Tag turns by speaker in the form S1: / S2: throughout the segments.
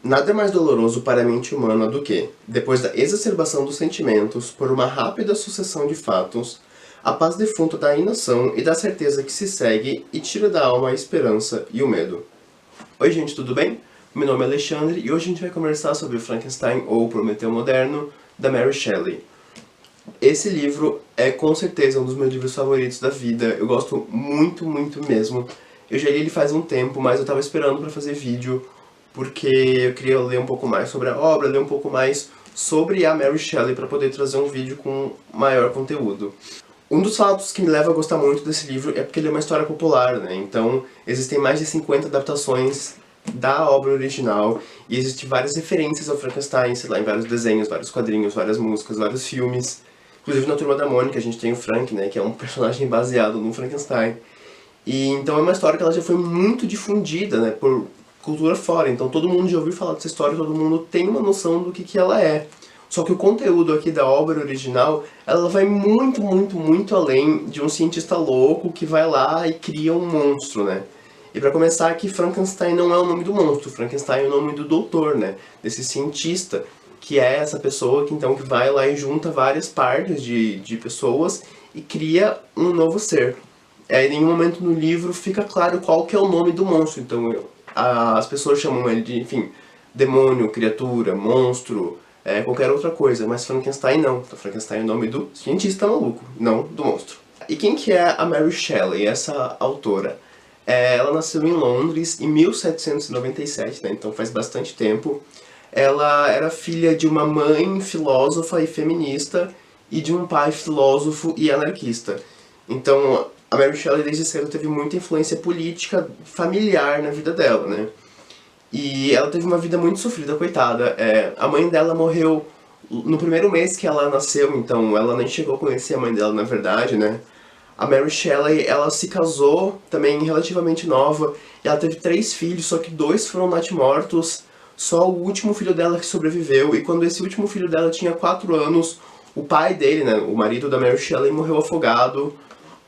S1: Nada é mais doloroso para a mente humana do que, depois da exacerbação dos sentimentos, por uma rápida sucessão de fatos, a paz defunta da inação e da certeza que se segue e tira da alma a esperança e o medo. Oi gente, tudo bem? Meu nome é Alexandre e hoje a gente vai conversar sobre Frankenstein ou Prometeu Moderno, da Mary Shelley. Esse livro é com certeza um dos meus livros favoritos da vida, eu gosto muito, muito mesmo. Eu já li ele faz um tempo, mas eu tava esperando pra fazer vídeo, porque eu queria ler um pouco mais sobre a obra, ler um pouco mais sobre a Mary Shelley para poder trazer um vídeo com maior conteúdo. Um dos fatos que me leva a gostar muito desse livro é porque ele é uma história popular, né? Então existem mais de 50 adaptações da obra original e existem várias referências ao Frankenstein, sei lá, em vários desenhos, vários quadrinhos, várias músicas, vários filmes. Inclusive na Turma da Mônica a gente tem o Frank, né, que é um personagem baseado no Frankenstein. E então é uma história que ela já foi muito difundida, né, por cultura fora. Então todo mundo já ouviu falar dessa história, todo mundo tem uma noção do que ela é. Só que o conteúdo aqui da obra original, ela vai muito, muito, muito além de um cientista louco que vai lá e cria um monstro, né? E pra começar aqui, Frankenstein não é o nome do monstro, Frankenstein é o nome do doutor, né? Desse cientista, que é essa pessoa que então que vai lá e junta várias partes de pessoas e cria um novo ser. Em nenhum momento no livro fica claro qual que é o nome do monstro, então as pessoas chamam ele de, enfim, demônio, criatura, monstro, qualquer outra coisa, mas Frankenstein não. Então, Frankenstein é o nome do cientista maluco, não do monstro. E quem que é a Mary Shelley, essa autora? Ela nasceu em Londres em 1797, né, então faz bastante tempo. Ela era filha de uma mãe filósofa e feminista e de um pai filósofo e anarquista. Então, a Mary Shelley desde cedo teve muita influência política familiar na vida dela, né? E ela teve uma vida muito sofrida, coitada. A mãe dela morreu no primeiro mês que ela nasceu, então ela nem chegou a conhecer a mãe dela, na verdade, né? A Mary Shelley, ela se casou também relativamente nova, e ela teve 3 filhos, só que 2 foram natimortos, só o último filho dela que sobreviveu, e quando esse último filho dela tinha 4 anos, o pai dele, né, o marido da Mary Shelley, morreu afogado.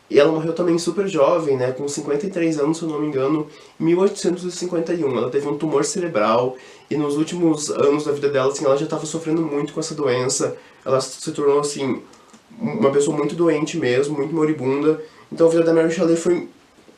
S1: E ela morreu também super jovem, né, com 53 anos, se eu não me engano, em 1851. Ela teve um tumor cerebral e nos últimos anos da vida dela, assim, ela já estava sofrendo muito com essa doença. Ela se tornou, assim, uma pessoa muito doente mesmo, muito moribunda. Então a vida da Mary Shelley foi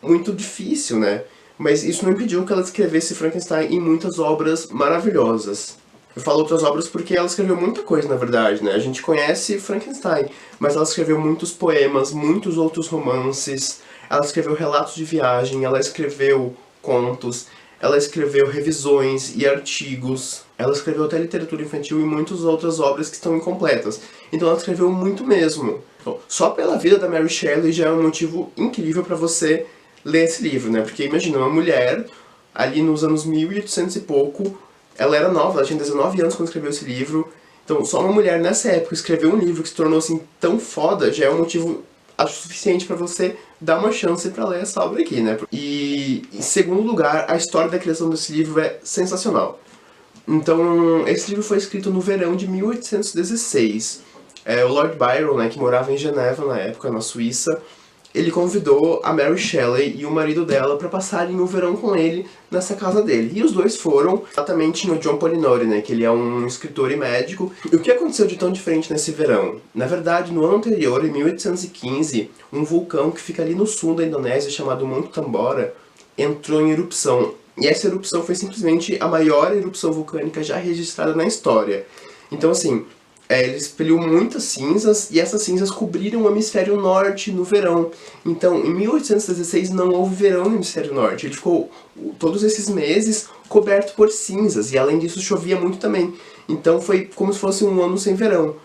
S1: muito difícil, né? Mas isso não impediu que ela escrevesse Frankenstein em muitas obras maravilhosas. Eu falo outras obras porque ela escreveu muita coisa, na verdade, né? A gente conhece Frankenstein, mas ela escreveu muitos poemas, muitos outros romances, ela escreveu relatos de viagem, ela escreveu contos, ela escreveu revisões e artigos, ela escreveu até literatura infantil e muitas outras obras que estão incompletas. Então ela escreveu muito mesmo. Então, só pela vida da Mary Shelley já é um motivo incrível para você ler esse livro, né? Porque imagina, uma mulher, ali nos anos 1800 e pouco, ela era nova, ela tinha 19 anos quando escreveu esse livro. Então, só uma mulher nessa época escrever um livro que se tornou assim tão foda já é um motivo, acho, suficiente pra você dar uma chance pra ler essa obra aqui, né? E, em segundo lugar, a história da criação desse livro é sensacional. Então, esse livro foi escrito no verão de 1816. O Lord Byron, né, que morava em Geneva na época, na Suíça, ele convidou a Mary Shelley e o marido dela para passarem o verão com ele nessa casa dele. E os dois foram exatamente no John Polidori, né, que ele é um escritor e médico. E o que aconteceu de tão diferente nesse verão? Na verdade, no ano anterior, em 1815, um vulcão que fica ali no sul da Indonésia, chamado Monte Tambora, entrou em erupção. E essa erupção foi simplesmente a maior erupção vulcânica já registrada na história. Então, assim, ele expeliu muitas cinzas e essas cinzas cobriram o hemisfério norte no verão. Então, em 1816 não houve verão no hemisfério norte. Ele ficou todos esses meses coberto por cinzas e além disso chovia muito também. Então foi como se fosse um ano sem verão.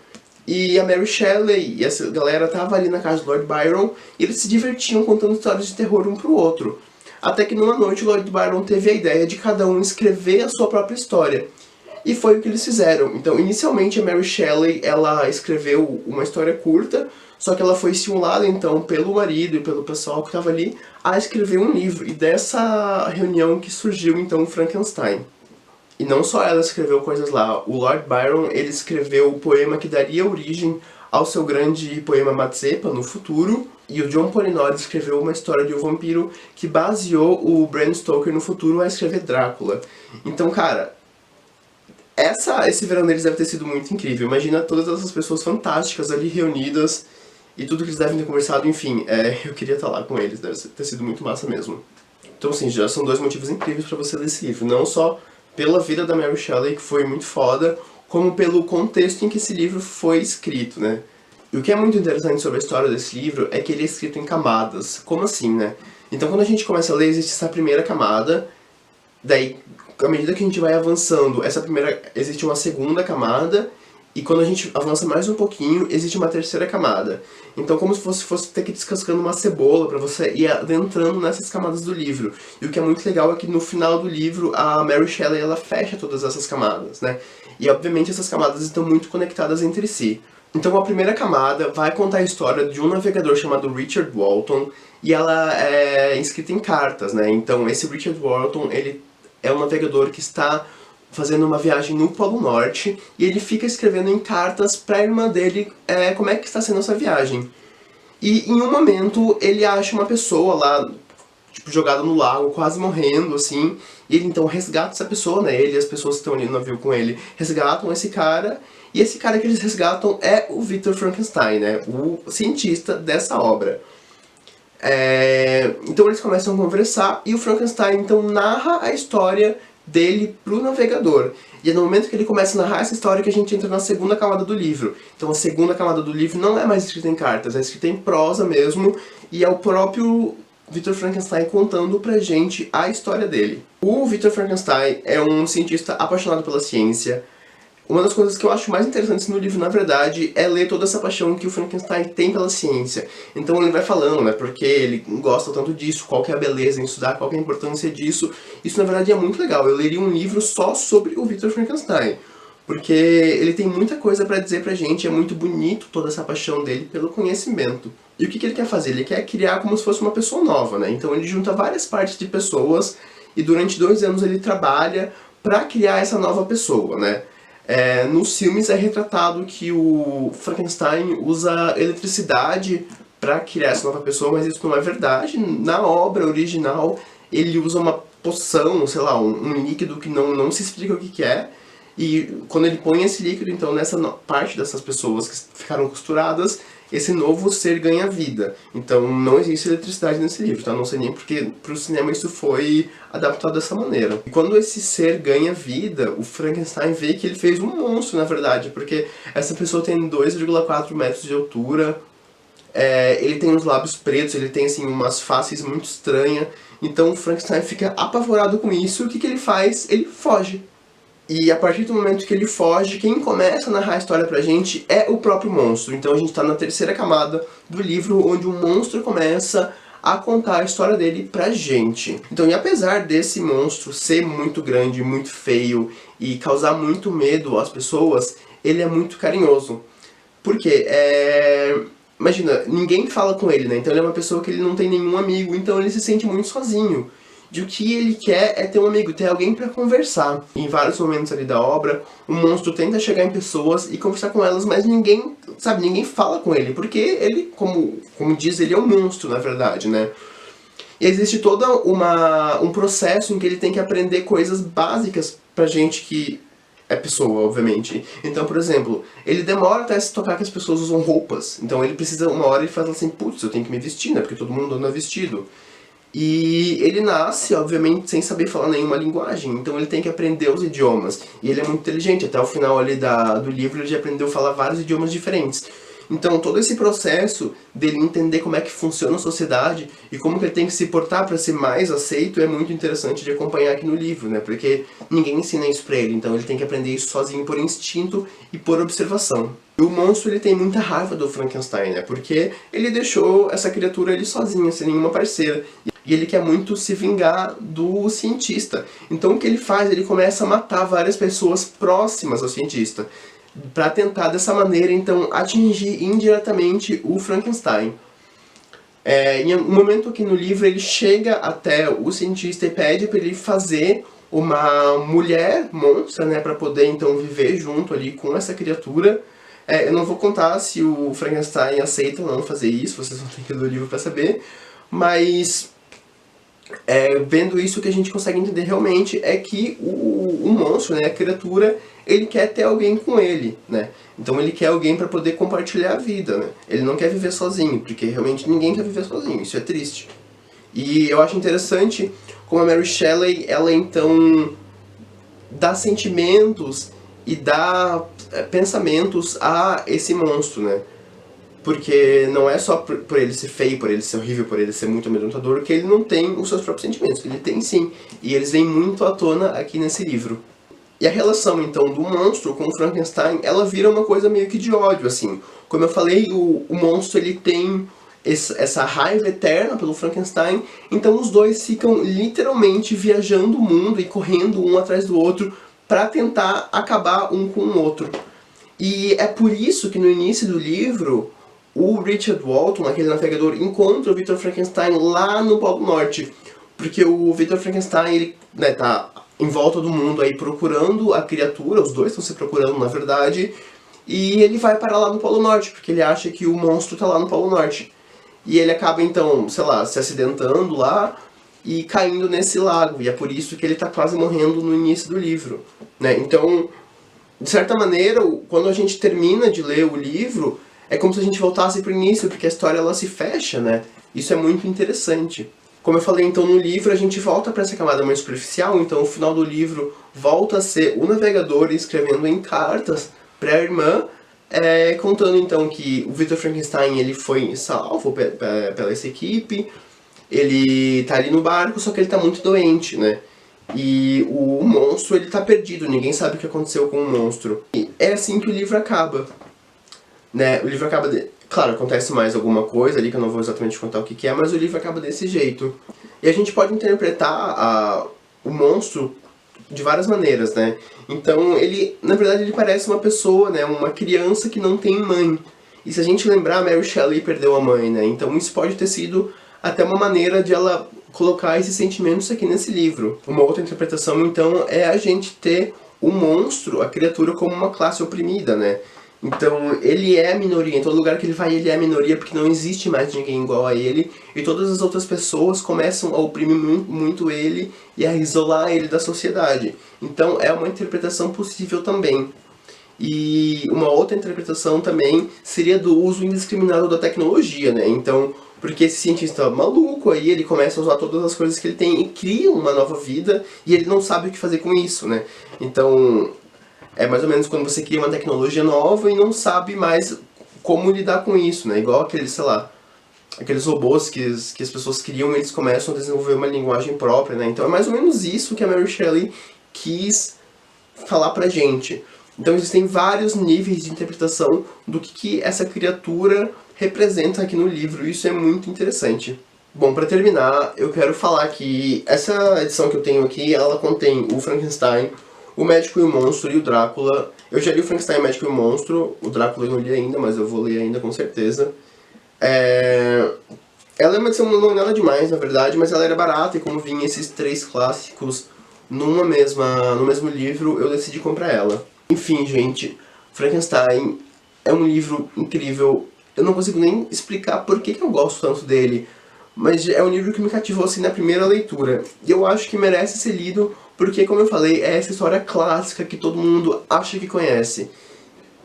S1: E a Mary Shelley e essa galera tava ali na casa do Lord Byron e eles se divertiam contando histórias de terror um pro outro. Até que numa noite o Lord Byron teve a ideia de cada um escrever a sua própria história. E foi o que eles fizeram. Então, inicialmente, a Mary Shelley, ela escreveu uma história curta, só que ela foi estimulada, então, pelo marido e pelo pessoal que estava ali, a escrever um livro. E dessa reunião que surgiu, então, o Frankenstein. E não só ela escreveu coisas lá. O Lord Byron, ele escreveu o poema que daria origem ao seu grande poema Mazeppa, no futuro. E o John Polidori escreveu uma história de um vampiro que baseou o Bram Stoker no futuro a escrever Drácula. Então, cara, Esse verão deles deve ter sido muito incrível. Imagina todas essas pessoas fantásticas ali reunidas e tudo que eles devem ter conversado, enfim, eu queria estar lá com eles, deve ter sido muito massa mesmo. Então, assim, já são 2 motivos incríveis pra você ler esse livro. Não só pela vida da Mary Shelley, que foi muito foda, como pelo contexto em que esse livro foi escrito, né? E o que é muito interessante sobre a história desse livro é que ele é escrito em camadas. Como assim, né? Então, quando a gente começa a ler, existe essa primeira camada, daí, à medida que a gente vai avançando, existe uma segunda camada, e quando a gente avança mais um pouquinho, existe uma terceira camada. Então, como se fosse ter que ir descascando uma cebola pra você ir adentrando nessas camadas do livro. E o que é muito legal é que no final do livro, a Mary Shelley, ela fecha todas essas camadas, né? E, obviamente, essas camadas estão muito conectadas entre si. Então, a primeira camada vai contar a história de um navegador chamado Richard Walton, e ela é escrita em cartas, né? Então, esse Richard Walton, ele é um navegador que está fazendo uma viagem no Polo Norte, e ele fica escrevendo em cartas pra irmã dele como é que está sendo essa viagem. E em um momento ele acha uma pessoa lá, tipo, jogada no lago, quase morrendo, assim, e ele então resgata essa pessoa, né, ele e as pessoas que estão ali no navio com ele resgatam esse cara, e esse cara que eles resgatam é o Victor Frankenstein, né, o cientista dessa obra. Então eles começam a conversar, e o Frankenstein então narra a história dele pro navegador. E é no momento que ele começa a narrar essa história que a gente entra na segunda camada do livro. Então a segunda camada do livro não é mais escrita em cartas, é escrita em prosa mesmo, e é o próprio Victor Frankenstein contando pra gente a história dele. O Victor Frankenstein é um cientista apaixonado pela ciência. Uma das coisas que eu acho mais interessantes no livro, na verdade, é ler toda essa paixão que o Frankenstein tem pela ciência. Então ele vai falando, né, porque ele gosta tanto disso, qual que é a beleza em estudar, qual que é a importância disso. Isso, na verdade, é muito legal. Eu leria um livro só sobre o Victor Frankenstein, porque ele tem muita coisa pra dizer pra gente, é muito bonito toda essa paixão dele pelo conhecimento. E o que ele quer fazer? Ele quer criar como se fosse uma pessoa nova, né? Então ele junta várias partes de pessoas e durante 2 anos ele trabalha pra criar essa nova pessoa, né? Nos filmes é retratado que o Frankenstein usa eletricidade para criar essa nova pessoa, mas isso não é verdade. Na obra original, ele usa uma poção, sei lá, um líquido que não se explica o que é. E quando ele põe esse líquido, então, nessa parte dessas pessoas que ficaram costuradas, esse novo ser ganha vida. Então não existe eletricidade nesse livro, tá? Não sei nem porque pro cinema isso foi adaptado dessa maneira. E quando esse ser ganha vida, o Frankenstein vê que ele fez um monstro, na verdade, porque essa pessoa tem 2,4 metros de altura, ele tem os lábios pretos, ele tem assim umas faces muito estranhas, então o Frankenstein fica apavorado com isso, e o que ele faz? Ele foge. E a partir do momento que ele foge, quem começa a narrar a história pra gente é o próprio monstro. Então a gente tá na terceira camada do livro, onde o monstro começa a contar a história dele pra gente. Então, e apesar desse monstro ser muito grande, muito feio e causar muito medo às pessoas, ele é muito carinhoso. Por quê? Imagina, ninguém fala com ele, né? Então ele é uma pessoa que ele não tem nenhum amigo, então ele se sente muito sozinho. De o que ele quer é ter um amigo, ter alguém pra conversar. Em vários momentos ali da obra, o monstro tenta chegar em pessoas e conversar com elas, mas ninguém, sabe, ninguém fala com ele, porque ele, como diz, ele é um monstro, na verdade, né? E existe todo um processo em que ele tem que aprender coisas básicas pra gente que é pessoa, obviamente. Então, por exemplo, ele demora até se tocar que as pessoas usam roupas. Então ele precisa, uma hora ele fala assim, putz, eu tenho que me vestir, né, porque todo mundo anda vestido. E ele nasce, obviamente, sem saber falar nenhuma linguagem, então ele tem que aprender os idiomas. E ele é muito inteligente, até o final ali do livro ele já aprendeu a falar vários idiomas diferentes. Então todo esse processo dele entender como é que funciona a sociedade e como que ele tem que se portar para ser mais aceito é muito interessante de acompanhar aqui no livro, né? Porque ninguém ensina isso pra ele, então ele tem que aprender isso sozinho por instinto e por observação. E o monstro ele tem muita raiva do Frankenstein, né? Porque ele deixou essa criatura ali sozinha, sem nenhuma parceira. E ele quer muito se vingar do cientista. Então o que ele faz? Ele começa a matar várias pessoas próximas ao cientista, para tentar dessa maneira, então, atingir indiretamente o Frankenstein. Em um momento aqui no livro, ele chega até o cientista e pede para ele fazer uma mulher monstra, né, para poder, então, viver junto ali com essa criatura. Eu não vou contar se o Frankenstein aceita ou não fazer isso, vocês vão ter que ler o livro para saber, mas Vendo isso, o que a gente consegue entender realmente é que o monstro, né, a criatura, ele quer ter alguém com ele, né? Então ele quer alguém para poder compartilhar a vida, né? Ele não quer viver sozinho, porque realmente ninguém quer viver sozinho, isso é triste. E eu acho interessante como a Mary Shelley, ela então dá sentimentos e dá pensamentos a esse monstro, né? Porque não é só por ele ser feio, por ele ser horrível, por ele ser muito amedrontador, que ele não tem os seus próprios sentimentos. Ele tem sim, e eles vêm muito à tona aqui nesse livro. E a relação, então, do monstro com o Frankenstein, ela vira uma coisa meio que de ódio, assim. Como eu falei, o monstro, ele tem essa raiva eterna pelo Frankenstein, então os dois ficam literalmente viajando o mundo e correndo um atrás do outro para tentar acabar um com o outro. E é por isso que no início do livro, o Richard Walton, aquele navegador, encontra o Victor Frankenstein lá no Polo Norte. Porque o Victor Frankenstein, ele, né, tá em volta do mundo aí procurando a criatura, os dois estão se procurando na verdade, e ele vai para lá no Polo Norte, porque ele acha que o monstro tá lá no Polo Norte. E ele acaba então, sei lá, se acidentando lá e caindo nesse lago, e é por isso que ele tá quase morrendo no início do livro, né? Então, de certa maneira, quando a gente termina de ler o livro, é como se a gente voltasse pro início, porque a história ela se fecha, né? Isso é muito interessante. Como eu falei, então, no livro a gente volta para essa camada mais superficial, então o final do livro volta a ser o navegador escrevendo em cartas para a irmã, contando então que o Victor Frankenstein ele foi salvo pela essa equipe, ele tá ali no barco, só que ele tá muito doente, né? E o monstro ele tá perdido, ninguém sabe o que aconteceu com o monstro. E é assim que o livro acaba, né? O livro acaba Claro, acontece mais alguma coisa ali que eu não vou exatamente contar o que é, mas o livro acaba desse jeito. E a gente pode interpretar o monstro de várias maneiras, né? Então, ele, na verdade, ele parece uma pessoa, né? Uma criança que não tem mãe. E se a gente lembrar, Mary Shelley perdeu a mãe, né? Então isso pode ter sido até uma maneira de ela colocar esses sentimentos aqui nesse livro. Uma outra interpretação, então, é a gente ter o monstro, a criatura, como uma classe oprimida, né? Então, ele é a minoria, em todo lugar que ele vai ele é a minoria porque não existe mais ninguém igual a ele e todas as outras pessoas começam a oprimir muito ele e a isolar ele da sociedade. Então, é uma interpretação possível também. E uma outra interpretação também seria do uso indiscriminado da tecnologia, né? Então, porque esse cientista maluco aí, ele começa a usar todas as coisas que ele tem e cria uma nova vida e ele não sabe o que fazer com isso, né? Então, é mais ou menos quando você cria uma tecnologia nova e não sabe mais como lidar com isso, né? Igual aqueles, sei lá, aqueles robôs que as pessoas criam e eles começam a desenvolver uma linguagem própria, né? Então é mais ou menos isso que a Mary Shelley quis falar pra gente. Então existem vários níveis de interpretação do que essa criatura representa aqui no livro, e isso é muito interessante. Bom, pra terminar, eu quero falar que essa edição que eu tenho aqui, ela contém o Frankenstein, o Médico e o Monstro e o Drácula. Eu já li o Frankenstein, o Médico e o Monstro, o Drácula eu não li ainda, mas eu vou ler ainda com certeza. Ela é uma edição não é nada demais, na verdade, mas ela era barata, e como vinha esses 3 clássicos no mesmo livro, eu decidi comprar ela. Enfim, gente, Frankenstein é um livro incrível. Eu não consigo nem explicar por que eu gosto tanto dele, mas é um livro que me cativou assim na primeira leitura. E eu acho que merece ser lido porque, como eu falei, é essa história clássica que todo mundo acha que conhece.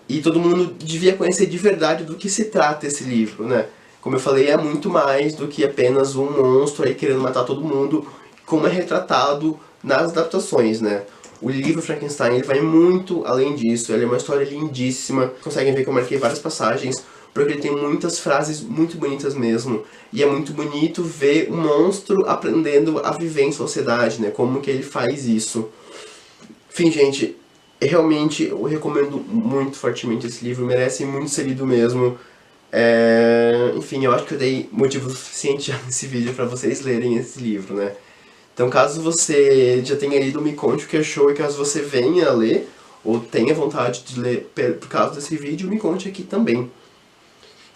S1: E todo mundo devia conhecer de verdade do que se trata esse livro, né? Como eu falei, é muito mais do que apenas um monstro aí querendo matar todo mundo, como é retratado nas adaptações, né? O livro Frankenstein ele vai muito além disso, ele é uma história lindíssima. Conseguem ver que eu marquei várias passagens, porque ele tem muitas frases muito bonitas mesmo. E é muito bonito ver o monstro aprendendo a viver em sociedade, né? Como que ele faz isso. Enfim, gente, realmente eu recomendo muito fortemente esse livro, merece muito ser lido mesmo. Enfim, eu acho que eu dei motivo suficiente já nesse vídeo pra vocês lerem esse livro, né? Então, caso você já tenha lido, me conte o que achou, e caso você venha a ler, ou tenha vontade de ler por causa desse vídeo, me conte aqui também.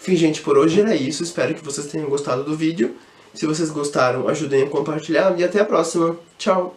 S1: Enfim, gente, por hoje era isso, espero que vocês tenham gostado do vídeo. Se vocês gostaram, ajudem a compartilhar, e até a próxima. Tchau!